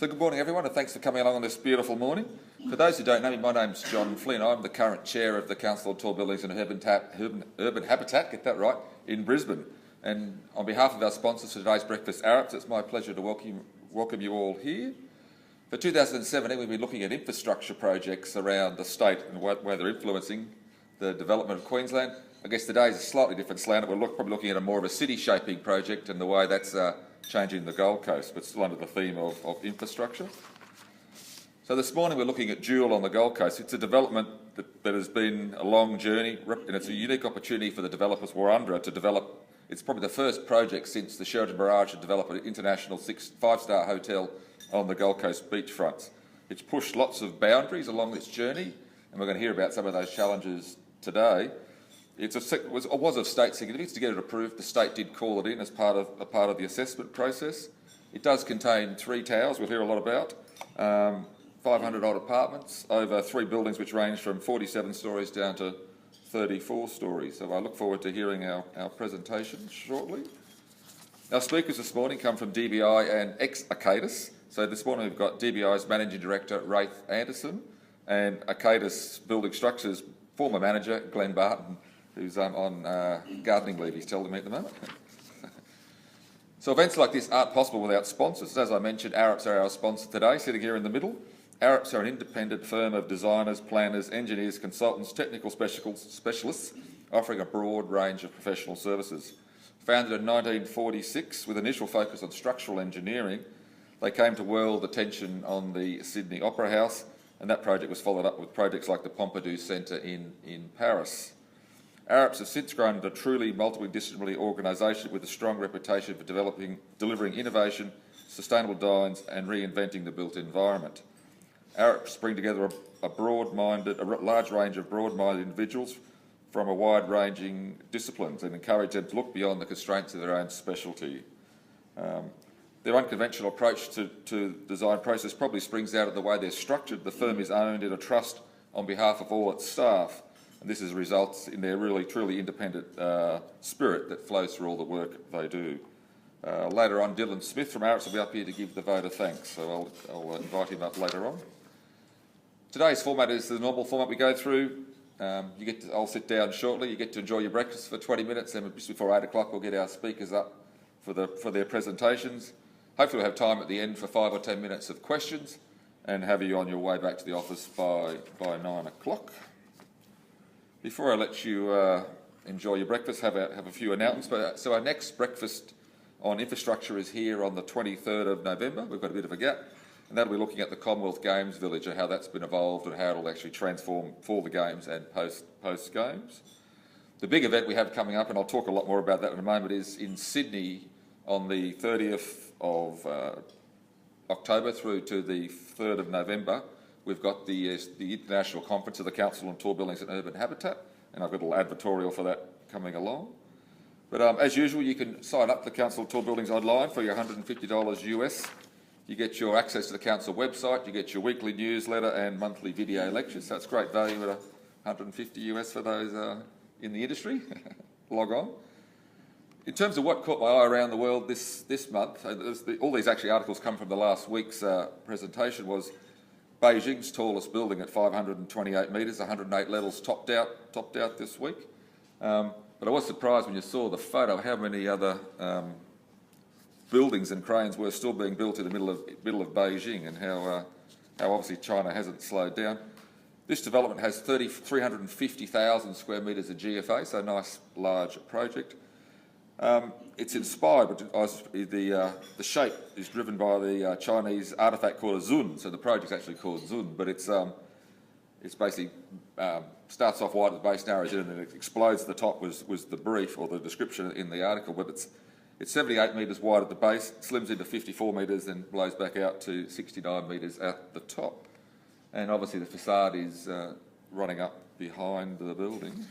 So good morning everyone, and thanks for coming along on this beautiful morning. For those who don't know me, my name's John Flynn. I'm the current chair of the Council on Tall Buildings and Urban Habitat, get that right, in Brisbane. And on behalf of our sponsors for today's breakfast, Arabs, it's my pleasure to welcome you all here. For 2017, we'll be looking at infrastructure projects around the state and where they're influencing the development of Queensland. I guess today's a slightly different slant. We're probably looking at more of a city-shaping project and the way that's changing the Gold Coast, but still under the theme of infrastructure. So this morning we're looking at Jewel on the Gold Coast. It's a development that has been a long journey, and it's a unique opportunity for the developers Wanda to develop. It's probably the first project since the Sheraton Barrage to develop an international five-star hotel on the Gold Coast beachfronts. It's pushed lots of boundaries along this journey, and we're going to hear about some of those challenges today. It was of state significance to get it approved. The state did call it in as part of the assessment process. It does contain 3 towers, we'll hear a lot about, 500 odd apartments, over 3 buildings which range from 47 stories down to 34 stories. So I look forward to hearing our presentation shortly. Our speakers this morning come from DBI and ex-Arcadis. So this morning we've got DBI's Managing Director, Rafe Anderson, and Arcadis Building Structures former manager, Glenn Barton, who's on gardening leave, he's telling me at the moment. So events like this aren't possible without sponsors. As I mentioned, Arabs are our sponsor today, sitting here in the middle. Arabs are an independent firm of designers, planners, engineers, consultants, technical specialists, offering a broad range of professional services. Founded in 1946 with initial focus on structural engineering, they came to world attention on the Sydney Opera House, and that project was followed up with projects like the Pompidou Centre in Paris. Arabs have since grown into a truly multidisciplinary organisation with a strong reputation for delivering innovation, sustainable designs and reinventing the built environment. Arabs bring together a large range of broad-minded individuals from a wide-ranging disciplines and encourage them to look beyond the constraints of their own specialty. Their unconventional approach to the design process probably springs out of the way they're structured. The firm is owned in a trust on behalf of all its staff, and this results in their really truly independent spirit that flows through all the work they do. Later on, Dylan Smith from Arabs will be up here to give the vote of thanks, so I'll invite him up later on. Today's format is the normal format we go through. I'll sit down shortly. You get to enjoy your breakfast for 20 minutes, and just before 8 o'clock we'll get our speakers up for their presentations. Hopefully we'll have time at the end for 5 or 10 minutes of questions and have you on your way back to the office by 9 o'clock. Before I let you enjoy your breakfast, have a few announcements. So our next breakfast on infrastructure is here on the 23rd of November. We've got a bit of a gap, and that'll be looking at the Commonwealth Games Village and how that's been evolved and how it'll actually transform for the Games and post-Games. The big event we have coming up, and I'll talk a lot more about that in a moment, is in Sydney on the 30th of October through to the 3rd of November. We've got the International Conference of the Council on Tall Buildings and Urban Habitat, and I've got a little advertorial for that coming along. But as usual, you can sign up to the Council on Tall Buildings online for your $150 US. You get your access to the Council website, you get your weekly newsletter and monthly video lectures, so it's great value at $150 US for those in the industry. Log on. In terms of what caught my eye around the world this month, all these actually articles come from the last week's presentation, was Beijing's tallest building at 528 metres, 108 levels topped out this week. But I was surprised when you saw the photo how many other buildings and cranes were still being built in the middle of Beijing, and how obviously China hasn't slowed down. This development has 350,000 square metres of GFA, so a nice large project. It's inspired, the shape is driven by the Chinese artefact called a zun, so the project's actually called zun, but it's basically starts off wide at the base, narrows in, and then it explodes at the top was the brief or the description in the article, but it's 78 metres wide at the base, slims into 54 metres, then blows back out to 69 metres at the top. And obviously the facade is running up behind the building.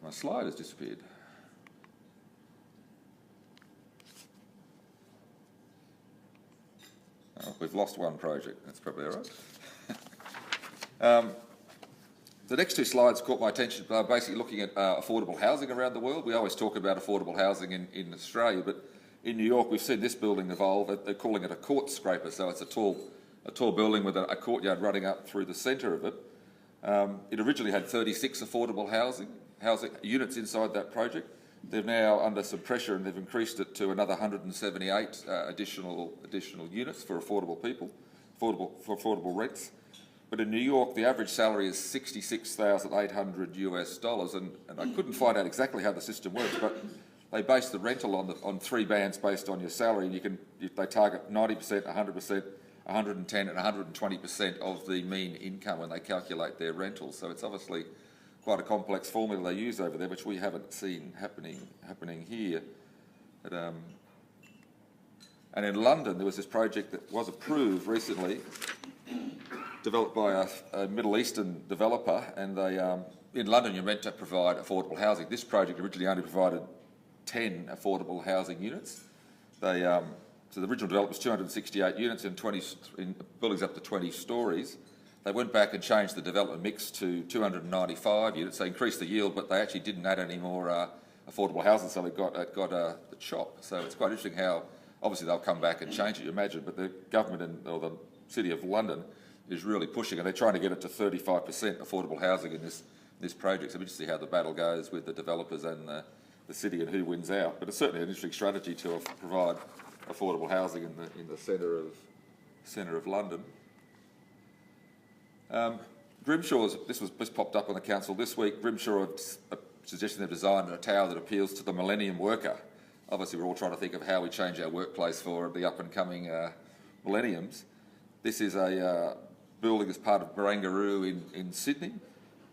My slide has disappeared. Oh, we've lost one project. That's probably all right. The next two slides caught my attention, basically looking at affordable housing around the world. We always talk about affordable housing in Australia, but in New York we've seen this building evolve. They're calling it a court scraper, so it's a tall building with a courtyard running up through the centre of it. It originally had 36 affordable housing units inside that project. They're now under some pressure and they've increased it to another 178 additional units for affordable people, for affordable rents. But in New York, the average salary is $66,800 US, and I couldn't find out exactly how the system works, but they base the rental on three bands based on your salary, and they target 90%, 100%, 110 and 120% of the mean income when they calculate their rentals. So it's obviously quite a complex formula they use over there, which we haven't seen happening here. And in London, there was this project that was approved recently, developed by a Middle Eastern developer, and they in London you're meant to provide affordable housing. This project originally only provided 10 affordable housing units. So the original development was 268 units in buildings up to 20 stories. They went back and changed the development mix to 295 units. They increased the yield, but they actually didn't add any more affordable housing, so it got the chop. So it's quite interesting how, obviously they'll come back and change it, you imagine, but the government or the City of London is really pushing, and they're trying to get it to 35% affordable housing in this project. So we just see how the battle goes with the developers and the city and who wins out. But it's certainly an interesting strategy to provide affordable housing in the centre of London. Grimshaw's, this popped up on the council this week. Grimshaw have suggested they've designed a tower that appeals to the millennium worker. Obviously we're all trying to think of how we change our workplace for the up and coming millenniums. This is a building as part of Barangaroo in Sydney.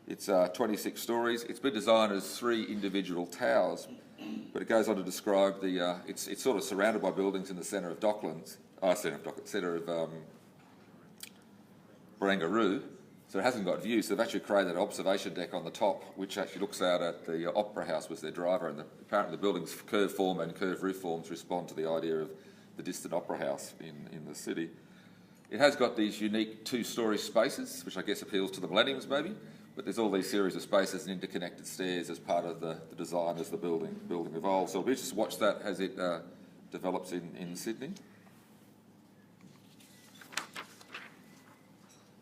It's 26 stories. It's been designed as 3 individual towers, but it goes on to describe it's sort of surrounded by buildings in the centre of centre of Barangaroo, so it hasn't got views. So they've actually created an observation deck on the top, which actually looks out at the Opera House with their driver, and apparently the building's curved form and curved roof forms respond to the idea of the distant Opera House in the city. It has got these unique 2-storey spaces, which I guess appeals to the millenniums maybe, but there's all these series of spaces and interconnected stairs as part of the design as the building evolves. So we'll just watch that as it develops in Sydney.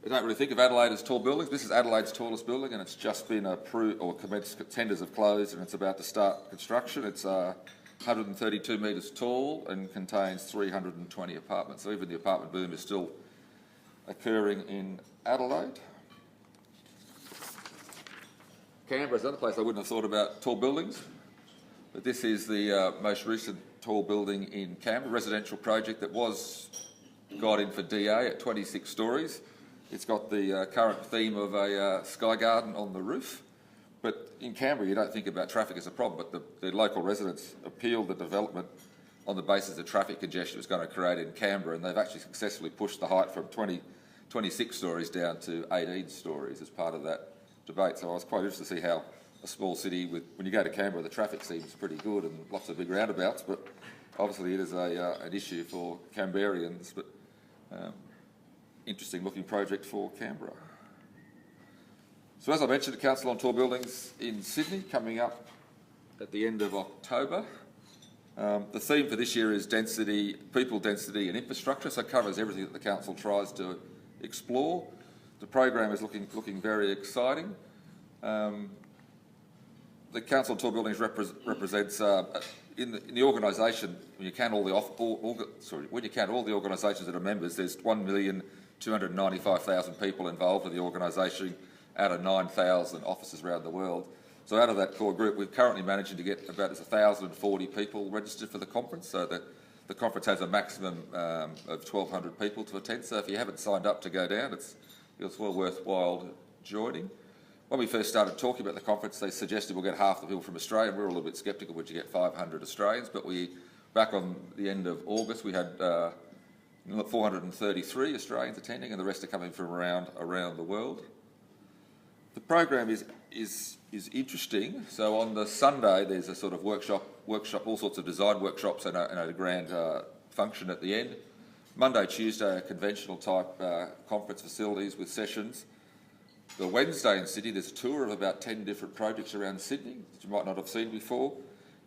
We don't really think of Adelaide as tall buildings. This is Adelaide's tallest building, and it's just been approved, or commenced, tenders have closed, and it's about to start construction. It's 132 metres tall and contains 320 apartments. So even the apartment boom is still occurring in Adelaide. Canberra is another place I wouldn't have thought about tall buildings, but this is the most recent tall building in Canberra, residential project that got in for DA at 26 stories. It's got the current theme of a sky garden on the roof. But in Canberra, you don't think about traffic as a problem, but the local residents appealed the development on the basis of traffic congestion it was going to create in Canberra, and they've actually successfully pushed the height from 26 stories down to 18 stories as part of that debate. So I was quite interested to see how a small city, when you go to Canberra, the traffic seems pretty good and lots of big roundabouts, but obviously it is an issue for Canberrians, but interesting looking project for Canberra. So as I mentioned, the Council on Tall Buildings in Sydney coming up at the end of October. The theme for this year is density, people, density and infrastructure, so it covers everything that the Council tries to explore. The program is looking very exciting. The Council on Tall Buildings represents in the organisation, when you count all the organisations that are members, there's 1,295,000 people involved in the organisation out of 9,000 offices around the world. So out of that core group, we're currently managing to get about 1,040 people registered for the conference, so that the conference has a maximum of 1,200 people to attend. So if you haven't signed up to go down, it's well worthwhile joining. When we first started talking about the conference, they suggested we'll get half the people from Australia. We were a little bit sceptical, would you get 500 Australians? But back on the end of August, we had 433 Australians attending, and the rest are coming from around the world. The program is interesting. So on the Sunday, there's a sort of workshop, all sorts of design workshops and a grand function at the end. Monday, Tuesday, a conventional type conference facilities with sessions. The Wednesday in Sydney, there's a tour of about 10 different projects around Sydney that you might not have seen before.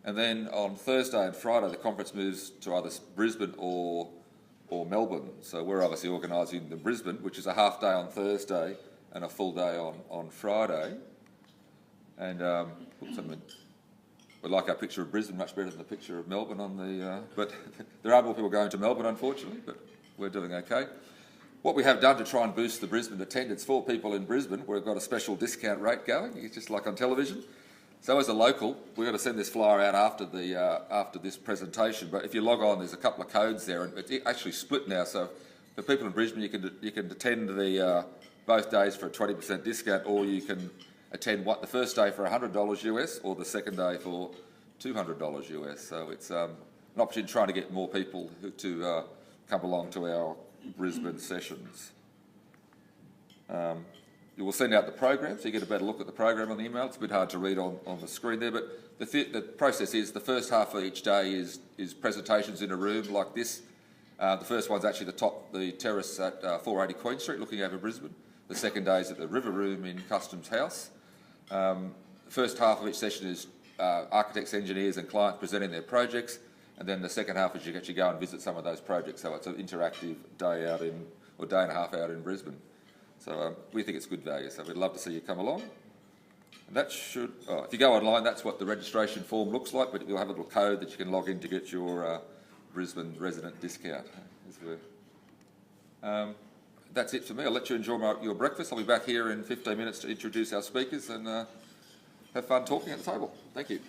And then on Thursday and Friday, the conference moves to either Brisbane or Melbourne. So we're obviously organising the Brisbane, which is a half day on Thursday and a full day on Friday. And we like our picture of Brisbane much better than the picture of Melbourne on the... but there are more people going to Melbourne, unfortunately, but we're doing okay. What we have done to try and boost the Brisbane attendance for people in Brisbane, we've got a special discount rate going. It's just like on television. So as a local, we're going to send this flyer out after this presentation. But if you log on, there's a couple of codes there, and it's actually split now. So for people in Brisbane, you can attend the both days for a 20% discount, or you can attend the first day for $100 US, or the second day for $200 US. So it's an opportunity trying to get more people to come along to our Brisbane sessions. You will send out the program, so you get a better look at the program on the email. It's a bit hard to read on the screen there, but the process is the first half of each day is presentations in a room like this. The first one's actually the terrace at 480 Queen Street, looking over Brisbane. The second day is at the River Room in Customs House. The first half of each session is architects, engineers and clients presenting their projects, and then the second half is you actually go and visit some of those projects. So it's an interactive day and a half out in Brisbane. So we think it's good value, so we'd love to see you come along. And that should, if you go online, that's what the registration form looks like, but you'll have a little code that you can log in to get your Brisbane resident discount. That's it for me. I'll let you enjoy your breakfast. I'll be back here in 15 minutes to introduce our speakers and have fun talking at the table. Thank you.